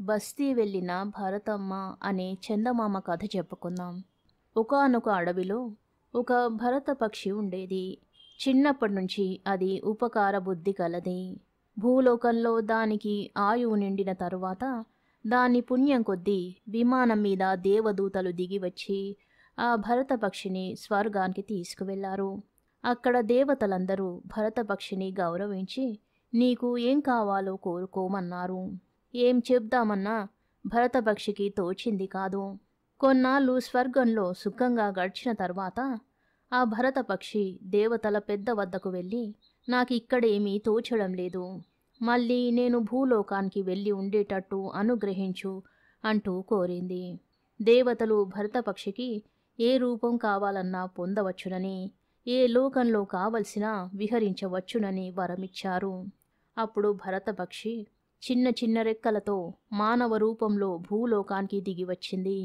బస్తీ వెళ్ళిన భరతమ్మ అనే చందమామ కథ చెప్పుకుందాం. ఒకానొక అడవిలో ఒక భరత పక్షి ఉండేది. చిన్నప్పటి నుంచి అది ఉపకార బుద్ధి కలది. భూలోకంలో దానికి ఆయువు నిండిన తరువాత దాని పుణ్యం కొద్దీ విమానం మీద దేవదూతలు దిగివచ్చి ఆ భరత పక్షిని స్వర్గానికి తీసుకువెళ్లారు. అక్కడ దేవతలందరూ భరత పక్షిని గౌరవించి నీకు ఏం కావాలో కోరుకోమన్నారు. ఏం చెప్దామన్నా భరతపక్షికి తోచింది కాదు. కొన్నాళ్ళు స్వర్గంలో సుఖంగా గడిచిన తర్వాత ఆ భరతపక్షి దేవతల పెద్ద వద్దకు వెళ్ళి నాకిక్కడేమీ తోచడం లేదు, మళ్ళీ నేను భూలోకానికి వెళ్ళి ఉండేటట్టు అనుగ్రహించు అంటూ కోరింది. దేవతలు భరతపక్షికి ఏ రూపం కావాలన్నా పొందవచ్చునని, ఏ లోకంలో కావలసినా విహరించవచ్చునని వరమిచ్చారు. అప్పుడు భరతపక్షి చిన్న చిన్న రెక్కలతో మానవ రూపంలో భూలోకానికి దిగివచ్చింది.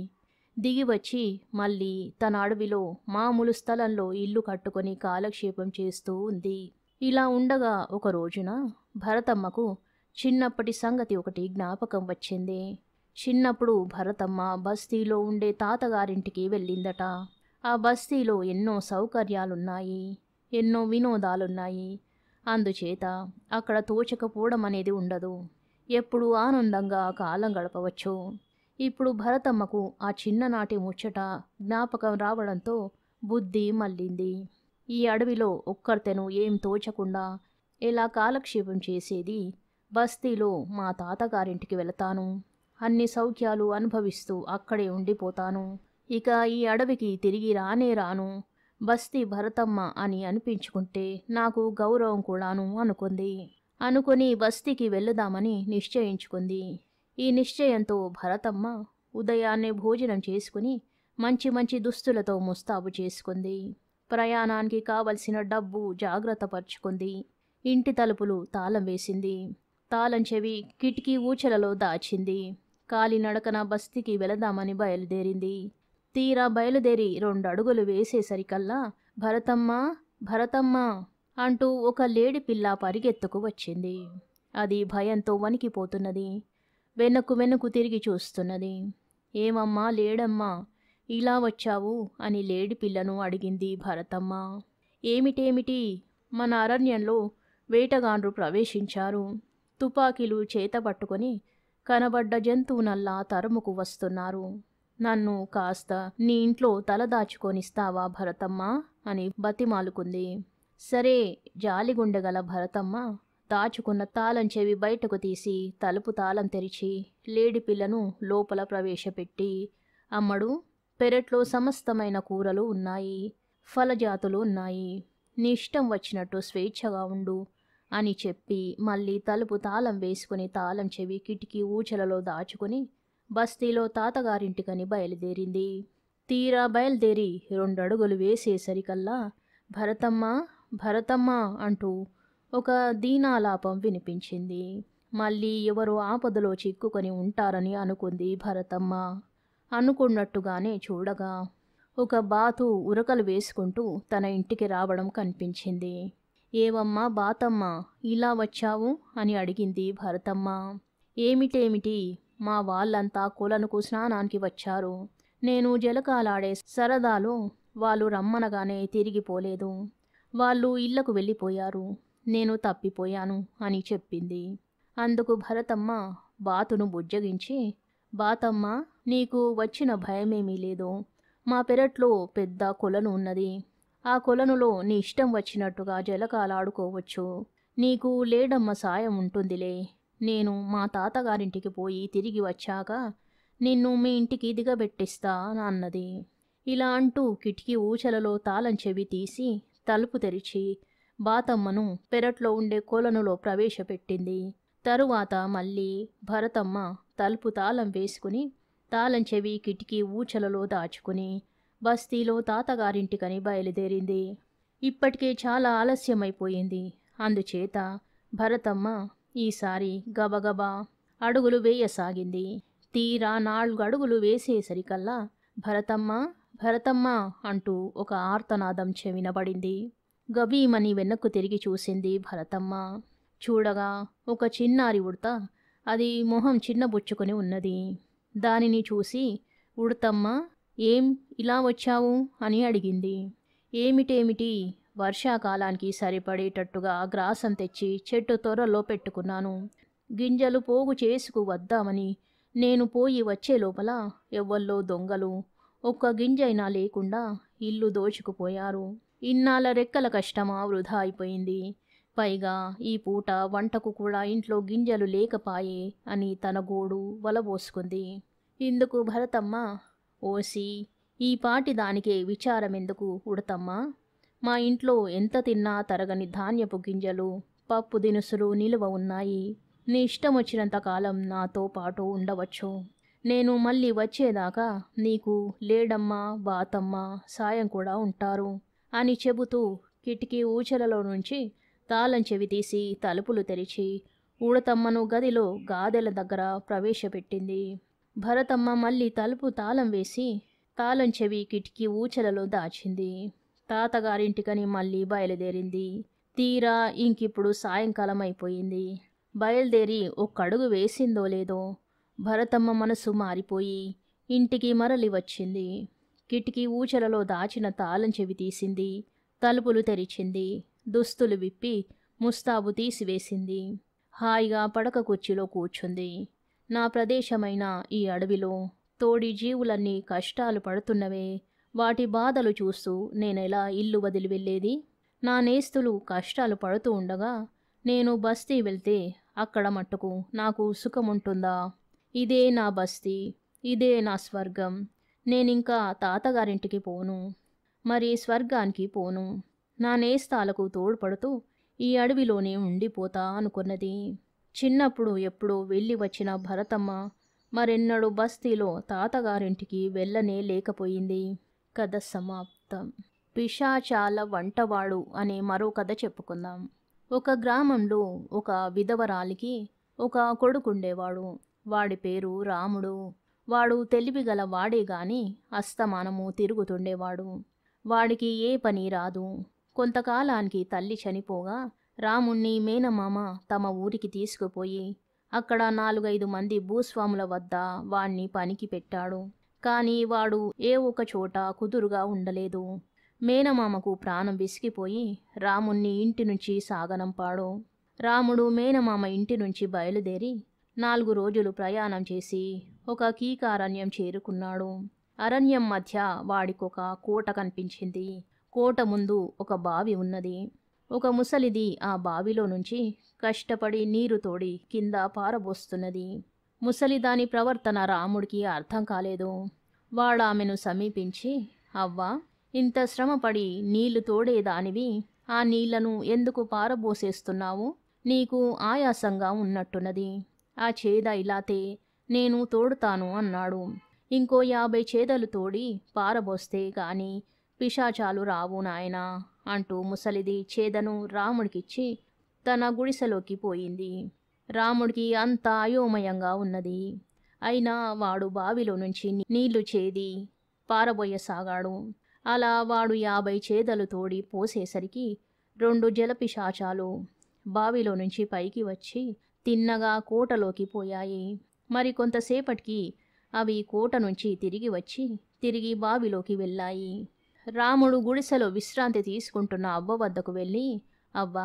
దిగివచ్చి మళ్ళీ తన అడవిలో మామూలు స్థలంలో ఇల్లు కట్టుకొని కాలక్షేపం చేస్తూ ఉంది. ఇలా ఉండగా ఒక రోజున భరతమ్మకు చిన్నప్పటి సంగతి ఒకటి జ్ఞాపకం వచ్చింది. చిన్నప్పుడు భరతమ్మ బస్తీలో ఉండే తాతగారింటికి వెళ్ళిందట. ఆ బస్తీలో ఎన్నో సౌకర్యాలున్నాయి, ఎన్నో వినోదాలున్నాయి. అందుచేత అక్కడ తోచకపోవడం అనేది ఉండదు. ఎప్పుడూ ఆనందంగా కాలం గడపవచ్చు. ఇప్పుడు భరతమ్మకు ఆ చిన్ననాటి ముచ్చట జ్ఞాపకం రావడంతో బుద్ధి మళ్ళింది. ఈ అడవిలో ఒక్కర్తెను ఏం తోచకుండా ఎలా కాలక్షేపం చేసేది? బస్తీలో మా తాతగారింటికి వెళతాను, అన్ని సౌఖ్యాలు అనుభవిస్తూ అక్కడే ఉండిపోతాను. ఇక ఈ అడవికి తిరిగి రానే రాను. బస్తీ భరతమ్మ అని అనిపించుకుంటే నాకు గౌరవం కూడాను అనుకుంది. అనుకుని బస్తీకి వెళదామని నిశ్చయించుకుంది. ఈ నిశ్చయంతో భరతమ్మ ఉదయాన్నే భోజనం చేసుకుని మంచి మంచి దుస్తులతో ముస్తాబు చేసుకుంది. ప్రయాణానికి కావలసిన డబ్బు జాగ్రత్త పరుచుకుంది. ఇంటి తలుపులు తాళం వేసింది. తాళం చెవి కిటికీ ఊచలలో దాచింది. కాలినడకన బస్తీకి వెళదామని బయలుదేరింది. తీరా బయలుదేరి 2 అడుగులు వేసేసరికల్లా భరతమ్మ భరతమ్మ అంటూ ఒక లేడి పిల్ల పరిగెత్తుకు వచ్చింది. అది భయంతో వణికిపోతున్నది. వెనక్కు తిరిగి చూస్తున్నది. ఏమమ్మా లేడమ్మా, ఇలా వచ్చావు అని లేడి పిల్లను అడిగింది భరతమ్మ. ఏమిటేమిటి, మన అరణ్యంలో వేటగాండ్రు ప్రవేశించారు. తుపాకీలు చేత పట్టుకొని కనబడ్డ జంతువునల్లా తరుముకు వస్తున్నారు. నన్ను కాస్త నీ ఇంట్లో తలదాచుకొనిస్తావా భరతమ్మ అని బతిమాలుకుంది. సరే జాలిగుండగల భరతమ్మ దాచుకున్న తాళం చెవి బయటకు తీసి తలుపు తాళం తెరిచి లేడి పిల్లను లోపల ప్రవేశపెట్టి, అమ్మడు, పెరట్లో సమస్తమైన కూరలు ఉన్నాయి, ఫలజాతులు ఉన్నాయి, నీ ఇష్టం వచ్చినట్టు స్వేచ్ఛగా ఉండు అని చెప్పి మళ్ళీ తలుపు తాళం వేసుకుని తాళం చెవి కిటికీ ఊచలలో దాచుకుని బస్తీలో తాతగారింటికని బయలుదేరింది. తీరా బయలుదేరి 2 అడుగులు వేసేసరికల్లా భరతమ్మ భరతమ్మ అంటూ ఒక దీనాలాపం వినిపించింది. మళ్ళీ ఎవరో ఆపదలో చిక్కుకొని ఉంటారని అనుకుంది భరతమ్మ. అనుకున్నట్టుగానే చూడగా ఒక బాతు ఉరకలు వేసుకుంటూ తన ఇంటికి రావడం కనిపించింది. ఏవమ్మా బాతమ్మ, ఇలా వచ్చావు అని అడిగింది భరతమ్మ. ఏమిటేమిటి, మా వాళ్ళంతా కొలనుకు స్నానానికి వచ్చారు. నేను జలకాలాడే సరదాలో వాళ్ళు రమ్మనగానే తిరిగిపోలేదు. వాళ్ళు ఇళ్లకు వెళ్ళిపోయారు, నేను తప్పిపోయాను అని చెప్పింది. అందుకు భరతమ్మ బాతును బుజ్జగించి, బాతమ్మ, నీకు వచ్చిన భయమేమీ లేదు. మా పెరట్లో పెద్ద కొలను ఉన్నది. ఆ కొలనులో నీ ఇష్టం వచ్చినట్టుగా జలకాలాడుకోవచ్చు. నీకు లేడమ్మ సాయం ఉంటుందిలే. నేను మా తాతగారింటికి పోయి తిరిగి వచ్చాక నిన్ను మీ ఇంటికి దిగబెట్టిస్తా అన్నది. ఇలా అంటూ కిటికీ ఊచలలో తాళం చెవి తీసి తలుపు తెరిచి బాతమ్మను పెరట్లో ఉండే కొలనులో ప్రవేశపెట్టింది. తరువాత మళ్ళీ భరతమ్మ తలుపు తాళం వేసుకుని తాళం చెవి కిటికీ ఊచలలో దాచుకుని బస్తీలో తాతగారింటికని బయలుదేరింది. ఇప్పటికే చాలా ఆలస్యమైపోయింది. అందుచేత భరతమ్మ ఈసారి గబగబా అడుగులు వేయసాగింది. తీరా 4 అడుగులు వేసేసరికల్లా భరతమ్మ భరతమ్మ అంటూ ఒక ఆర్తనాదం చెవినబడింది. గభీమని వెనక్కు తిరిగి చూసింది భరతమ్మ. చూడగా ఒక చిన్నారి ఉడత అది మొహం చిన్నబుచ్చుకొని ఉన్నది. దానిని చూసి ఉడతమ్మ, ఏం ఇలా వచ్చావు అని అడిగింది. ఏమిటేమిటి, వర్షాకాలానికి సరిపడేటట్టుగా గ్రాసం తెచ్చి చెట్టు తొర్రలో పెట్టుకున్నాను. గింజలు పోగు చేసుకు వద్దామని నేను పోయి వచ్చే లోపల ఎవ్వల్లో దొంగలు ఒక్క గింజైనా లేకుండా ఇల్లు దోచుకుపోయారు. ఇన్నాళ్ళ రెక్కల కష్టమా వృధా అయిపోయింది. పైగా ఈ పూట వంటకు కూడా ఇంట్లో గింజలు లేకపాయే అని తన గోడు వలబోసుకుంది. ఇందుకు భరతమ్మ, ఓసి, ఈ పాటి దానికే విచారమెందుకు ఉడతమ్మా? మా ఇంట్లో ఎంత తిన్నా తరగని ధాన్యపు గింజలు, పప్పు దినుసులు నిలువ ఉన్నాయి. నీ ఇష్టం వచ్చినంత కాలం నాతో పాటు ఉండవచ్చు. నేను మళ్ళీ వచ్చేదాకా నీకు లేడమ్మా, బాతమ్మ, సాయం కూడా ఉంటారు అని చెబుతూ కిటికీ ఊచలలో నుంచి తాళం చెవి తీసి తలుపులు తెరిచి ఉడతమ్మను గదిలో గాదెల దగ్గర ప్రవేశపెట్టింది. భరతమ్మ మళ్ళీ తలుపు తాళం వేసి తాళం చెవి కిటికీ ఊచలలో దాచింది. తాతగారింటికని మళ్ళీ బయలుదేరింది. తీరా ఇంకిప్పుడు సాయంకాలం అయిపోయింది. బయలుదేరి ఒక్కడుగు వేసిందో లేదో భరతమ్మ మనసు మారిపోయి ఇంటికి మరలి వచ్చింది. కిటికీ ఊచలలో దాచిన తాళం చెవి తీసింది. తలుపులు తెరిచింది. దుస్తులు విప్పి ముస్తాబు తీసివేసింది. హాయిగా పడక కుర్చీలో కూర్చుంది. నా ప్రదేశమైన ఈ అడవిలో తోడి జీవులన్నీ కష్టాలు పడుతున్నవే, వాటి బాధలు చూస్తూ నేనెలా ఇల్లు వదిలి వెళ్ళేది? నా నేస్తులు కష్టాలు పడుతూ ఉండగా నేను బస్తీ వెళ్తే అక్కడ మట్టుకు నాకు సుఖముంటుందా? ఇదే నా బస్తీ, ఇదే నా స్వర్గం. నేనింకా తాతగారింటికి పోను, మరి స్వర్గానికి పోను. నా నేస్తాలకు తోడ్పడుతూ ఈ అడవిలోనే ఉండిపోతా అనుకున్నది. చిన్నప్పుడు ఎప్పుడో వెళ్ళి వచ్చిన భరతమ్మ మరెన్నడూ బస్తీలో తాతగారింటికి వెళ్ళనే లేకపోయింది. కథ సమాప్తం. పిశాచాల వంటవాడు అనే మరో కథ చెప్పుకుందాం. ఒక గ్రామంలో ఒక విధవరాలికి ఒక కొడుకుండేవాడు. వాడి పేరు రాముడు. వాడు తెలివిగల వాడే గాని అస్తమానము తిరుగుతుండేవాడు. వాడికి ఏ పని రాదు. కొంతకాలానికి తల్లి చనిపోగా రాముణ్ణి మేనమామ తమ ఊరికి తీసుకుపోయి అక్కడ 4-5 మంది భూస్వాముల వద్ద వాణ్ణి పనికి పెట్టాడు. కానీ వాడు ఏ ఒక చోట కుదురుగా ఉండలేదు. మేనమామకు ప్రాణం విసిగిపోయి రాముణ్ణి ఇంటి నుంచి సాగనంపాడు. రాముడు మేనమామ ఇంటి నుంచి బయలుదేరి 4 రోజులు ప్రయాణం చేసి ఒక కీకారణ్యం చేరుకున్నాడు. అరణ్యం మధ్య వాడికొక కోట కనిపించింది. కోట ముందు ఒక బావి ఉన్నది. ఒక ముసలిది ఆ బావిలో నుంచి కష్టపడి నీరు తోడి కింద పారబోస్తున్నది. ముసలిదాని ప్రవర్తన రాముడికి అర్థం కాలేదు. వాడామెను సమీపించి, అవ్వా, ఇంత శ్రమపడి నీళ్లు తోడేదానివి ఆ నీళ్లను ఎందుకు పారబోసేస్తున్నావు? నీకు ఆయాసంగా ఉన్నట్టున్నది. ఆ చేద ఇలాతే నేను తోడుతాను అన్నాడు. ఇంకో 50 చేదలు తోడి పారబోస్తే గాని పిశాచాలు రావు నాయనా అంటూ ముసలిది చేదను రాముడికిచ్చి తన గుడిసెలోకి పోయింది. రాముడికి అంతా అయోమయంగా ఉన్నది. అయినా వాడు బావిలో నుంచి నీళ్లు చేది పారబోయసాగాడు. అలా వాడు 50 చేదలు తోడి పోసేసరికి 2 జలపిశాచాలు బావిలో నుంచి పైకి వచ్చి తిన్నగా కోటలోకి పోయాయి. మరి కొంతసేపటికి అవి కోట నుంచి తిరిగి వచ్చి తిరిగి బావిలోకి వెళ్ళాయి. రాముడు గుడిసెలో విశ్రాంతి తీసుకుంటున్న అవ్వ వద్దకు వెళ్ళి, అవ్వా,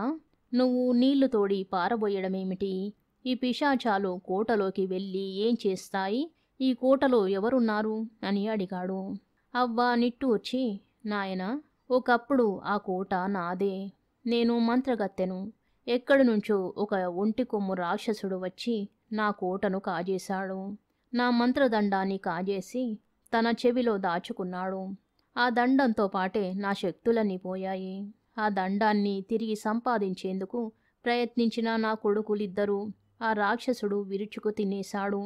నువ్వు నీళ్లు తోడి పారబోయడమేమిటి? ఈ పిశాచాలు కోటలోకి వెళ్ళి ఏం చేస్తాయి? ఈ కోటలో ఎవరున్నారు అని అడిగాడు. అవ్వ నిట్టూర్చి, నాయనా, ఒకప్పుడు ఆ కోట నాదే. నేను మంత్రగత్తెను. ఎక్కడి నుంచో ఒక ఒంటి కొమ్ము రాక్షసుడు వచ్చి నా కోటను కాజేశాడు. నా మంత్రదండాన్ని కాజేసి తన చెవిలో దాచుకున్నాడు. ఆ దండంతో పాటే నా శక్తులన్నీ పోయాయి. ఆ దండాన్ని తిరిగి సంపాదించేందుకు ప్రయత్నించిన నా కొడుకులిద్దరూ ఆ రాక్షసుడు విరుచుకు తినేశాడు.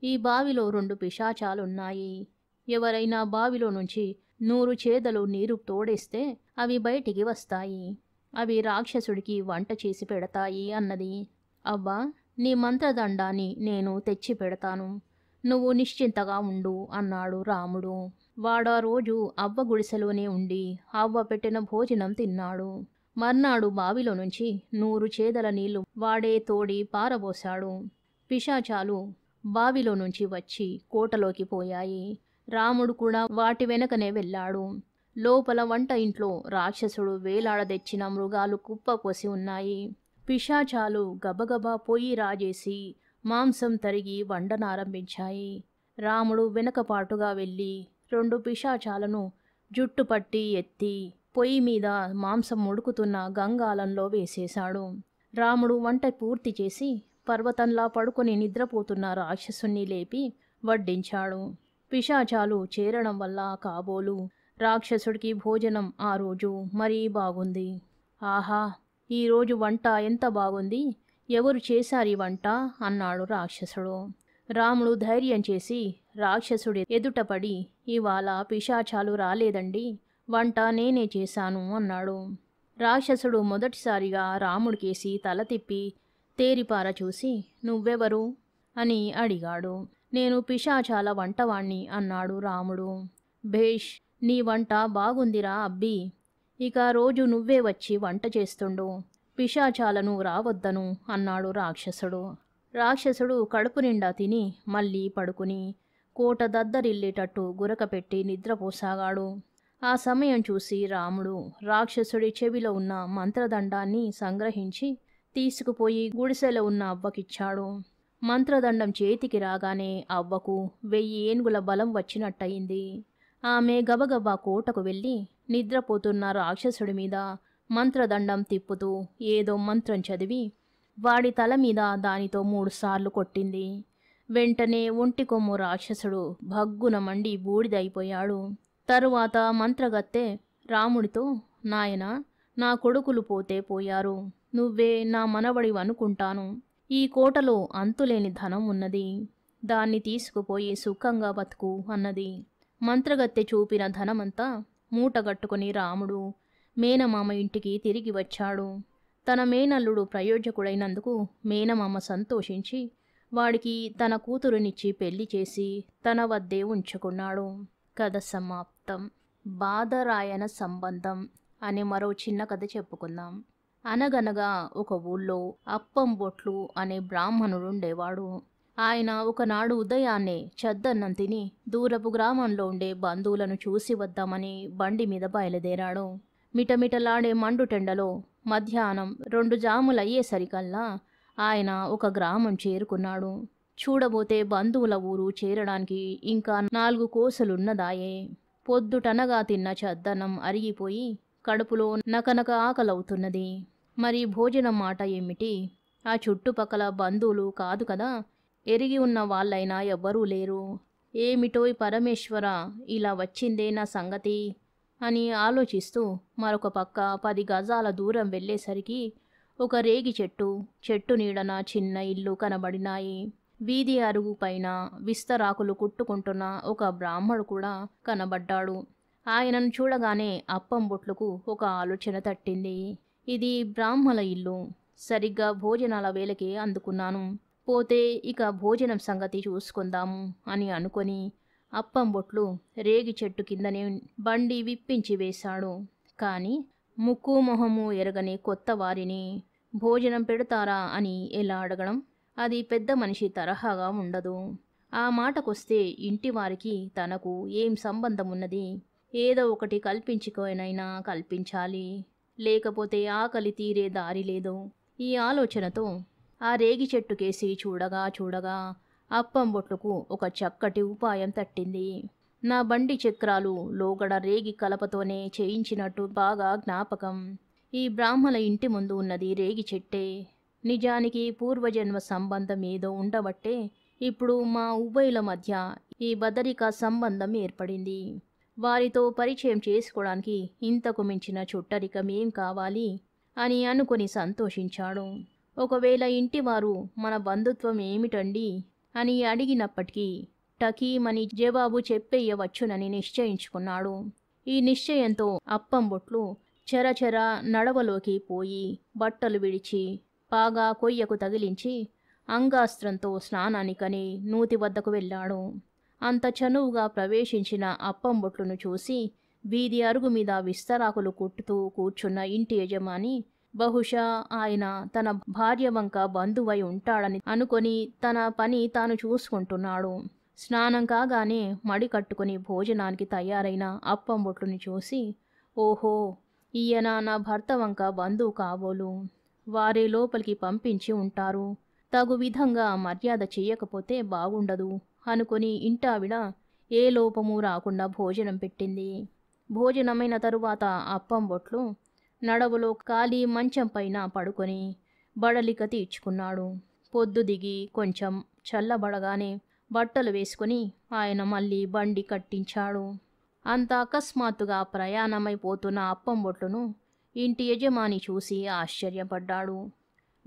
ఈ బావిలో 2 పిశాచాలున్నాయి. ఎవరైనా బావిలో నుంచి 100 చేదలు నీరు తోడేస్తే అవి బయటికి వస్తాయి. అవి రాక్షసుడికి వంట చేసి పెడతాయి అన్నది. అవ్వా, నీ మంత్రదండాన్ని నేను తెచ్చి పెడతాను. నువ్వు నిశ్చింతగా ఉండు అన్నాడు రాముడు. వాడా రోజు అవ్వ గుడిసెలోనే ఉండి అవ్వ పెట్టిన భోజనం తిన్నాడు. మర్నాడు బావిలో నుంచి 100 చేదల నీళ్లు వాడే తోడి పారబోశాడు. పిశాచాలు బావిలో నుంచి వచ్చి కోటలోకి పోయాయి. రాముడు కూడా వాటి వెనకనే వెళ్ళాడు. లోపల వంట ఇంట్లో రాక్షసుడు వేలాడదెచ్చిన మృగాలు కుప్పపోసి ఉన్నాయి. పిశాచాలు గబగబా పొయ్యి రాజేసి మాంసం తరిగి వండనారంభించాయి. రాముడు వెనకపాటుగా వెళ్ళి 2 పిశాచాలను జుట్టుపట్టి ఎత్తి పొయ్యి మీద మాంసం ఉడుకుతున్న గంగాలంలో వేసేశాడు. రాముడు వంట పూర్తి చేసి పర్వతంలా పడుకొని నిద్రపోతున్న రాక్షసుని లేపి వడ్డించాడు. పిశాచాలు చేరడం వల్ల కాబోలు రాక్షసుడికి భోజనం ఆ రోజు మరీ బాగుంది. ఆహా, ఈరోజు వంట ఎంత బాగుంది, ఎవరు చేశారీ వంట అన్నాడు రాక్షసుడు. రాముడు ధైర్యం చేసి రాక్షసుడి ఎదుటపడి, ఇవాళ పిశాచాలు రాలేదండి, వంట నేనే చేశాను అన్నాడు. రాక్షసుడు మొదటిసారిగా రాముడికేసి తల తిప్పి తేరిపార చూసి, నువ్వెవరు అని అడిగాడు. నేను పిశాచాల వంటవాణ్ణి అన్నాడు రాముడు. భేష్, నీ వంట బాగుందిరా అబ్బి, ఇక రోజు నువ్వే వచ్చి వంట చేస్తుండు, పిశాచాలను రావద్దను అన్నాడు రాక్షసుడు. రాక్షసుడు కడుపు నిండా తిని మళ్ళీ పడుకుని కోట దద్దరిల్లేటట్టు గురకపెట్టి నిద్రపోసాగాడు. ఆ సమయం చూసి రాముడు రాక్షసుడి చెవిలో ఉన్న మంత్రదండాన్ని సంగ్రహించి తీసుకుపోయి గుడిసెలో ఉన్న అవ్వకిచ్చాడు. మంత్రదండం చేతికి రాగానే అవ్వకు 1000 ఏనుగుల బలం వచ్చినట్టయింది. ఆమె గబగబా కోటకు వెళ్ళి నిద్రపోతున్న రాక్షసుడి మీద మంత్రదండం తిప్పుతూ ఏదో మంత్రం చదివి వాడి తల మీద దానితో 3 సార్లు కొట్టింది. వెంటనే ఒంటి కొమ్ము రాక్షసుడు భగ్గున మండి బూడిదైపోయాడు. తరువాత మంత్రగత్తె రాముడితో, నాయనా, నా కొడుకులు పోతే పోయారు, నువ్వే నా మనవడివనుకుంటాను. ఈ కోటలో అంతులేని ధనం ఉన్నది, దాన్ని తీసుకుపోయి సుఖంగా బతుకు అన్నది. మంత్రగత్తె చూపిన ధనమంతా మూటగట్టుకుని రాముడు మేనమామ ఇంటికి తిరిగి వచ్చాడు. తన మేనల్లుడు ప్రయోజకుడైనందుకు మేనమామ సంతోషించి వాడికి తన కూతురునిచ్చి పెళ్లి చేసి తన వద్దే ఉంచుకున్నాడు. కథ సమాప్తం. బాదరాయన సంబంధం అనే మరో చిన్న కథ చెప్పుకుందాం. అనగనగా ఒక ఊళ్ళో అప్పం బొట్లు అనే బ్రాహ్మణుడుండేవాడు. ఆయన ఒకనాడు ఉదయాన్నే చద్దన్నం తిని దూరపు గ్రామంలో ఉండే బంధువులను చూసి వద్దామని బండి మీద బయలుదేరాడు. మిటమిటలాడే మండుటెండలో మధ్యాహ్నం 2 జాములయ్యేసరికల్లా ఆయన ఒక గ్రామం చేరుకున్నాడు. చూడబోతే బంధువుల ఊరు చేరడానికి ఇంకా 4 కోసలున్నదాయే. పొద్దుటనగా తిన్న చద్దన్నం అరిగిపోయి కడుపులో నకనక ఆకలవుతున్నది. మరి భోజనం మాట ఏమిటి? ఆ చుట్టుపక్కల బంధువులు కాదు కదా, ఎరిగి ఉన్న వాళ్ళైనా ఎవ్వరూ లేరు. ఏమిటోయ్ పరమేశ్వర, ఇలా వచ్చిందే నా సంగతి అని ఆలోచిస్తూ మరొక పక్క 10 గజాల దూరం వెళ్ళేసరికి ఒక రేగి చెట్టు నీడన చిన్న ఇల్లు కనబడినాయి. వీధి అరుగు పైన విస్తరాకులు కుట్టుకుంటున్న ఒక బ్రాహ్మడు కూడా కనబడ్డాడు. ఆయనను చూడగానే అప్పం బొట్లకు ఒక ఆలోచన తట్టింది. ఇది బ్రాహ్మల ఇల్లు, సరిగ్గా భోజనాల వేళకే అందుకున్నాను, పోతే ఇక భోజనం సంగతి చూసుకుందాము అని అనుకొని అప్పం బొట్లు రేగి చెట్టు కిందనే బండి విప్పించి వేశాడు. కానీ ముక్కు మొహము ఎరగని కొత్త వారిని భోజనం పెడతారా అని ఎలా అడగడం? అది పెద్ద మనిషి తరహాగా ఉండదు. ఆ మాటకొస్తే ఇంటి వారికి తనకు ఏం సంబంధం ఉన్నది? ఏదో ఒకటి కల్పించుకోనైనా కల్పించాలి, లేకపోతే ఆకలి తీరే దారి లేదు. ఈ ఆలోచనతో ఆ రేగి చెట్టుకేసి చూడగా అప్పం బొట్టుకు ఒక చక్కటి ఉపాయం తట్టింది. నా బండి చక్రాలు లోగడ రేగి కలపతోనే చేయించినట్టు బాగా జ్ఞాపకం. ఈ బ్రాహ్మణ ఇంటి ముందు ఉన్నది రేగి చెట్టే. నిజానికి పూర్వజన్మ సంబంధం ఏదో ఉండబట్టే ఇప్పుడు మా ఉభయుల మధ్య ఈ బదరిక సంబంధం ఏర్పడింది. వారితో పరిచయం చేసుకోవడానికి ఇంతకు మించిన చుట్టరికం ఏం కావాలి అని అనుకుని సంతోషించాడు. ఒకవేళ ఇంటివారు మన బంధుత్వం ఏమిటండి అని అడిగినప్పటికీ టకీమని జవాబు చెప్పేయవచ్చునని నిశ్చయించుకున్నాడు. ఈ నిశ్చయంతో అప్పం బొట్లు చెరచెర నడవలోకి పోయి బట్టలు విడిచి పాగా కొయ్యకు తగిలించి అంగాస్త్రంతో స్నానానికని నూతి వద్దకు వెళ్ళాడు. అంత చనువుగా ప్రవేశించిన అప్పం బొట్లును చూసి వీధి అరుగు మీద విస్తరాకులు కుట్టుతూ కూర్చున్న ఇంటి యజమాని బహుశా ఆయన తన భార్య వంక బంధువై ఉంటాడని అనుకొని తన పని తాను చూసుకుంటున్నాడు. స్నానం కాగానే మడి కట్టుకుని భోజనానికి తయారైన అప్పం బొట్లుని చూసి, ఓహో, ఈయన నా భర్త వంక బంధువు కాబోలు. వారే లోపలికి పంపించి ఉంటారు. తగు విధంగా మర్యాద చెయ్యకపోతే బాగుండదు అనుకుని ఇంటావిడ ఏ లోపము రాకుండా భోజనం పెట్టింది. భోజనమైన తరువాత అప్పం బొట్లు నడవలో ఖాళీ మంచం పైన పడుకొని బడలిక తీర్చుకున్నాడు. పొద్దు దిగి కొంచెం చల్లబడగానే బట్టలు వేసుకుని ఆయన మళ్ళీ బండి కట్టించాడు. అంత అకస్మాత్తుగా ప్రయాణమైపోతున్న అప్పం బొట్లును ఇంటి యజమాని చూసి ఆశ్చర్యపడ్డాడు.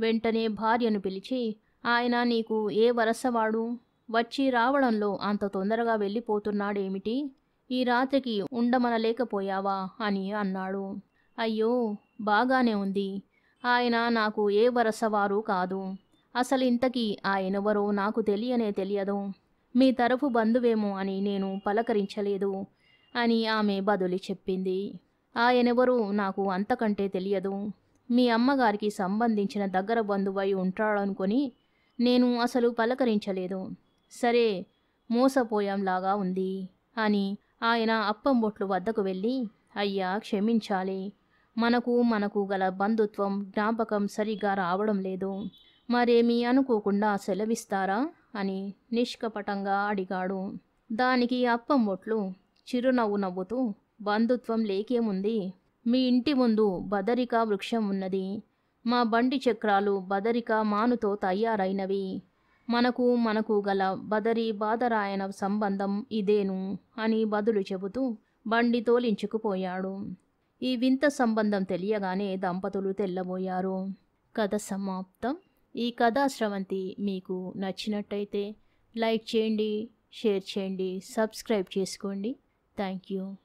వెంటనే భార్యను పిలిచి, ఆయన నీకు ఏ వరసవాడు? వచ్చి రావడంలో అంత తొందరగా వెళ్ళిపోతున్నాడేమిటి? ఈ రాత్రికి ఉండమనలేకపోయావా అని అన్నాడు. అయ్యో, బాగానే ఉంది. ఆయన నాకు ఏ వరసవారు కాదు. అసలింతకీ ఆయనెవరో నాకు తెలియదు. మీ తరఫు బంధువేమో అని నేను పలకరించలేదు అని ఆమె బదులి చెప్పింది. ఆయనెవరూ నాకు అంతకంటే తెలియదు. మీ అమ్మగారికి సంబంధించిన దగ్గర బంధువై ఉంటాడనుకొని నేను అసలు పలకరించలేదు. సరే, మోసపోయాంలాగా ఉంది అని ఆయన అప్పం బొట్లు వద్దకు వెళ్ళి, అయ్యా క్షమించాలి, మనకు గల బంధుత్వం జ్ఞాపకం సరిగా రావడం లేదు. మరేమీ అనుకోకుండా సెలవిస్తారా అని నిష్కపటంగా అడిగాడు. దానికి అప్పం బొట్లు చిరునవ్వు నవ్వుతూ, బంధుత్వం లేకేముంది? మీ ఇంటి ముందు బదరికా వృక్షం ఉన్నది. మా బండి చక్రాలు బదరికా మానుతో తయారైనవి. మనకు గల బదరి బాదరాయన సంబంధం ఇదేను అని బదులు చెబుతూ బండి తోలించుకుపోయాడు. ఈ వింత సంబంధం తెలియగానే దంపతులు తెల్లబోయారు. కథ సమాప్తం. ఈ కథా స్రవంతి మీకు నచ్చినట్టయితే లైక్ చేయండి, షేర్ చేయండి, సబ్స్క్రైబ్ చేసుకోండి. Thank you.